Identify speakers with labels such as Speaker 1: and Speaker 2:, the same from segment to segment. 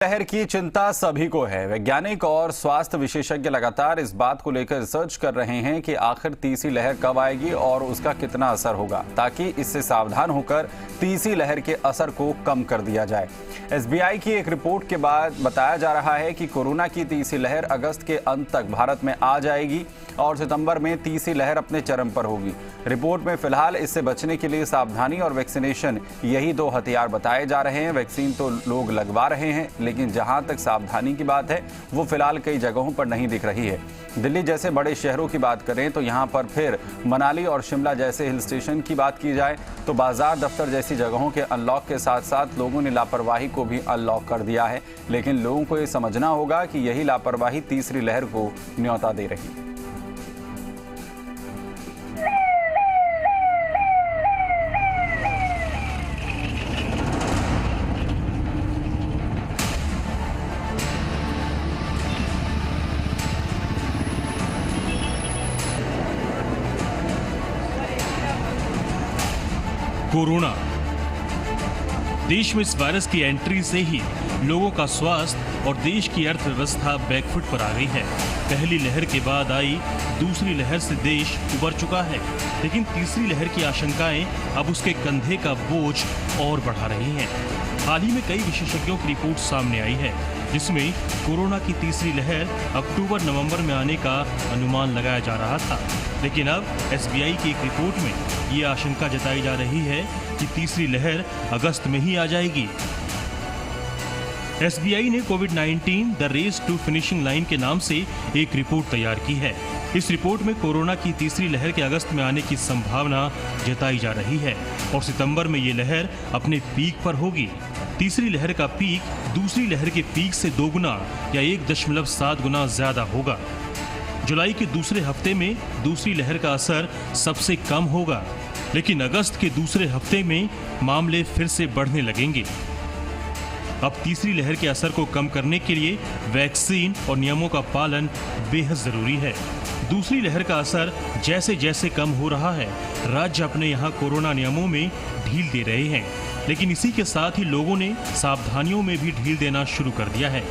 Speaker 1: लहर की चिंता सभी को है। वैज्ञानिक और स्वास्थ्य विशेषज्ञ लगातार इस बात को लेकर रिसर्च कर रहे हैं कि आखिर तीसरी लहर कब आएगी और उसका कितना असर होगा, ताकि इससे सावधान होकर तीसरी लहर के असर को कम कर दिया जाए। एसबीआई की एक रिपोर्ट के बाद बताया जा रहा है कि कोरोना की तीसरी लहर अगस्त के अंत तक भारत में आ जाएगी और सितंबर में तीसरी लहर अपने चरम पर होगी। रिपोर्ट में फिलहाल इससे बचने के लिए सावधानी और वैक्सीनेशन यही दो हथियार बताए जा रहे हैं। वैक्सीन तो लोग लगवा रहे हैं, लेकिन जहां तक सावधानी की बात है वो फिलहाल कई जगहों पर नहीं दिख रही है। दिल्ली जैसे बड़े शहरों की बात करें तो यहां पर फिर मनाली और शिमला जैसे हिल स्टेशन की बात की जाए तो बाजार, दफ्तर जैसी जगहों के अनलॉक के साथ साथ लोगों ने लापरवाही को भी अनलॉक कर दिया है। लेकिन लोगों को ये समझना होगा कि यही लापरवाही तीसरी लहर को न्योता दे रही है।
Speaker 2: कोरोना देश में इस वायरस की एंट्री से ही लोगों का स्वास्थ्य और देश की अर्थव्यवस्था बैकफुट पर आ गई है। पहली लहर के बाद आई दूसरी लहर से देश उबर चुका है, लेकिन तीसरी लहर की आशंकाएं अब उसके कंधे का बोझ और बढ़ा रही हैं। हाल ही में कई विशेषज्ञों की रिपोर्ट सामने आई है, जिसमें कोरोना की तीसरी लहर अक्टूबर-नवंबर में आने का अनुमान लगाया जा रहा था। लेकिन अब एसबीआई की एक रिपोर्ट में ये आशंका जताई जा रही है कि तीसरी लहर अगस्त में ही आ जाएगी। एसबीआई ने कोविड-19 the race to finishing line के नाम से एक रिपोर्ट तैयार की है। इस रिपोर्ट में कोरोना की तीसरी लहर के अगस्त में आने की संभावना जताई जा रही है और सितंबर में ये लहर अपने पीक पर होगी। तीसरी लहर का पीक दूसरी लहर के पीक से 2 गुना या 1.7 गुना ज्यादा होगा। जुलाई के दूसरे हफ्ते में दूसरी लहर का असर सबसे कम होगा, लेकिन अगस्त के दूसरे हफ्ते में मामले फिर से बढ़ने लगेंगे। अब तीसरी लहर के असर को कम करने के लिए वैक्सीन और नियमों का पालन बेहद जरूरी है। दूसरी लहर का असर जैसे जैसे कम हो रहा है, राज्य अपने यहाँ कोरोना नियमों में ढील दे रहे हैं, लेकिन इसी के साथ ही लोगों ने सावधानियों में भी ढील देना शुरू कर दिया है।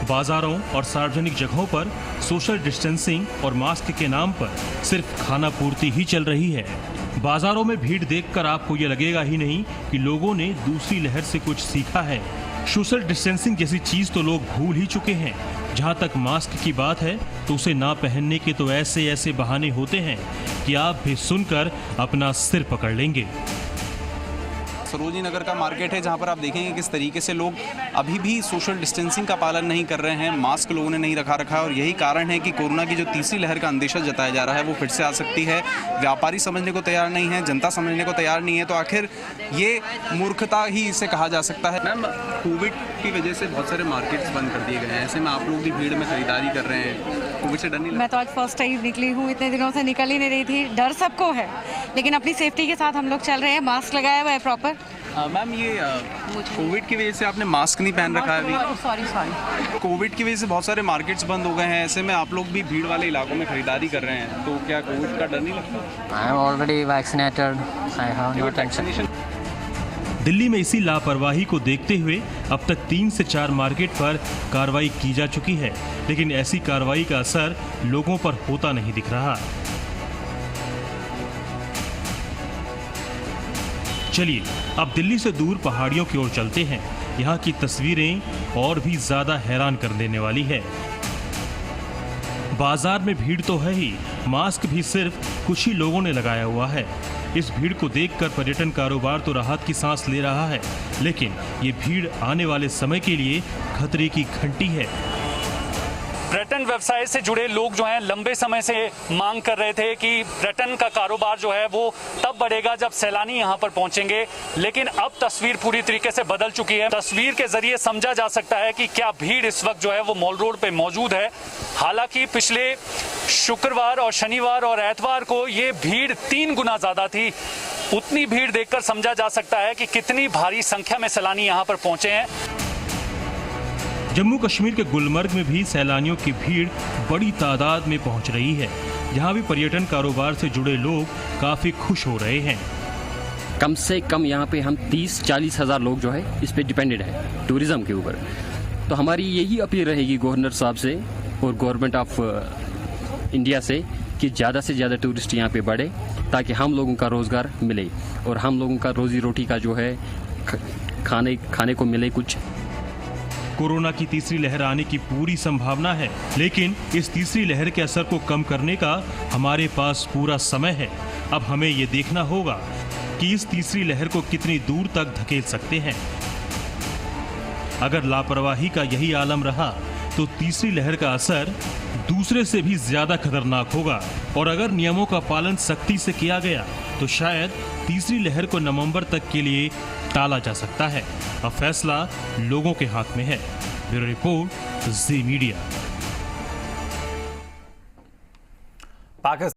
Speaker 2: बाजारों और सार्वजनिक जगहों पर सोशल डिस्टेंसिंग और मास्क के नाम पर सिर्फ खाना पूर्ति ही चल रही है। बाजारों में भीड़ देखकर आपको ये लगेगा ही नहीं कि लोगों ने दूसरी लहर से कुछ सीखा है। सोशल डिस्टेंसिंग जैसी चीज तो लोग भूल ही चुके हैं। जहां तक मास्क की बात है तो उसे ना पहनने के तो ऐसे ऐसे बहाने होते हैं कि आप भी सुनकर अपना सिर पकड़ लेंगे।
Speaker 3: सरोजनी नगर का मार्केट है, जहां पर आप देखेंगे किस तरीके से लोग अभी भी सोशल डिस्टेंसिंग का पालन नहीं कर रहे हैं, मास्क लोगों ने नहीं रखा और यही कारण है कि कोरोना की जो तीसरी लहर का अंदेशा जताया जा रहा है वो फिर से आ सकती है। व्यापारी समझने को तैयार नहीं है, जनता समझने को तैयार नहीं है, तो आखिर ये मूर्खता ही इसे कहा जा सकता है। मैम, कोविड की वजह से बहुत सारे मार्केट्स बंद कर दिए गए हैं, ऐसे में आप लोग भी भीड़ में खरीदारी कर रहे हैं, कोविड से डर नहीं लगता?
Speaker 4: मैं तो आज फर्स्ट टाइम निकली हूँ, इतने दिनों से निकल ही नहीं रही थी। डर सबको है, लेकिन अपनी सेफ्टी के साथ हम लोग चल रहे हैं। मास्क लगाया हुआ है प्रॉपर।
Speaker 3: मैम, ये कोविड की वजह से आपने मास्क नहीं पहन रखा है अभी।
Speaker 4: सॉरी।
Speaker 3: कोविड की वजह से बहुत सारे मार्केट्स बंद हो गए हैं, ऐसे में आप लोग भी भीड़ वाले इलाकों में खरीदारी कर रहे हैं, तो क्या कोविड का डर नहीं लगता?
Speaker 5: I am already vaccinated, I have no tension.
Speaker 2: Delhi में इसी लापरवाही को देखते हुए अब तक 3 से 4 मार्केट पर कार्रवाई की जा चुकी है, लेकिन ऐसी कार्रवाई का असर लोगों पर होता नहीं दिख रहा। चलिए अब दिल्ली से दूर पहाड़ियों की ओर चलते हैं। यहाँ की तस्वीरें और भी ज्यादा हैरान कर देने वाली है। बाजार में भीड़ तो है ही, मास्क भी सिर्फ कुछ ही लोगों ने लगाया हुआ है। इस भीड़ को देखकर पर्यटन कारोबार तो राहत की सांस ले रहा है, लेकिन ये भीड़ आने वाले समय के लिए खतरे की घंटी है।
Speaker 6: पर्यटन व्यवसाय से जुड़े लोग जो हैं लंबे समय से मांग कर रहे थे कि पर्यटन का कारोबार जो है वो तब बढ़ेगा जब सैलानी यहाँ पर पहुंचेंगे, लेकिन अब तस्वीर पूरी तरीके से बदल चुकी है। तस्वीर के जरिए समझा जा सकता है कि क्या भीड़ इस वक्त जो है वो मॉल रोड पे मौजूद है। हालांकि पिछले शुक्रवार और शनिवार और एतवार को ये भीड़ 3 गुना ज्यादा थी। उतनी भीड़ देखकर समझा जा सकता है कि कितनी भारी संख्या में सैलानी यहाँ पर पहुंचे हैं।
Speaker 2: जम्मू कश्मीर के गुलमर्ग में भी सैलानियों की भीड़ बड़ी तादाद में पहुंच रही है। यहाँ भी पर्यटन कारोबार से जुड़े लोग काफी खुश हो रहे हैं।
Speaker 7: कम से कम यहाँ पे हम 30-40 हज़ार लोग जो है इस पे डिपेंडेड है टूरिज़्म के ऊपर। तो हमारी यही अपील रहेगी गवर्नर साहब से और गवर्नमेंट ऑफ इंडिया से कि ज़्यादा से ज़्यादा टूरिस्ट यहाँ पे बढ़े ताकि हम लोगों का रोज़गार मिले और हम लोगों का रोज़ी रोटी का जो है खाने को मिले कुछ।
Speaker 2: कोरोना की तीसरी लहर आने की पूरी संभावना है, लेकिन इस तीसरी लहर के असर को कम करने का हमारे पास पूरा समय है। अब हमें ये देखना होगा कि इस तीसरी लहर को कितनी दूर तक धकेल सकते हैं। अगर लापरवाही का यही आलम रहा तो तीसरी लहर का असर दूसरे से भी ज्यादा खतरनाक होगा और अगर नियमों का पालन सख्ती से किया गया तो शायद तीसरी लहर को नवंबर तक के लिए टाला जा सकता है। अब फैसला लोगों के हाथ में है। ब्यूरो रिपोर्ट, जी मीडिया।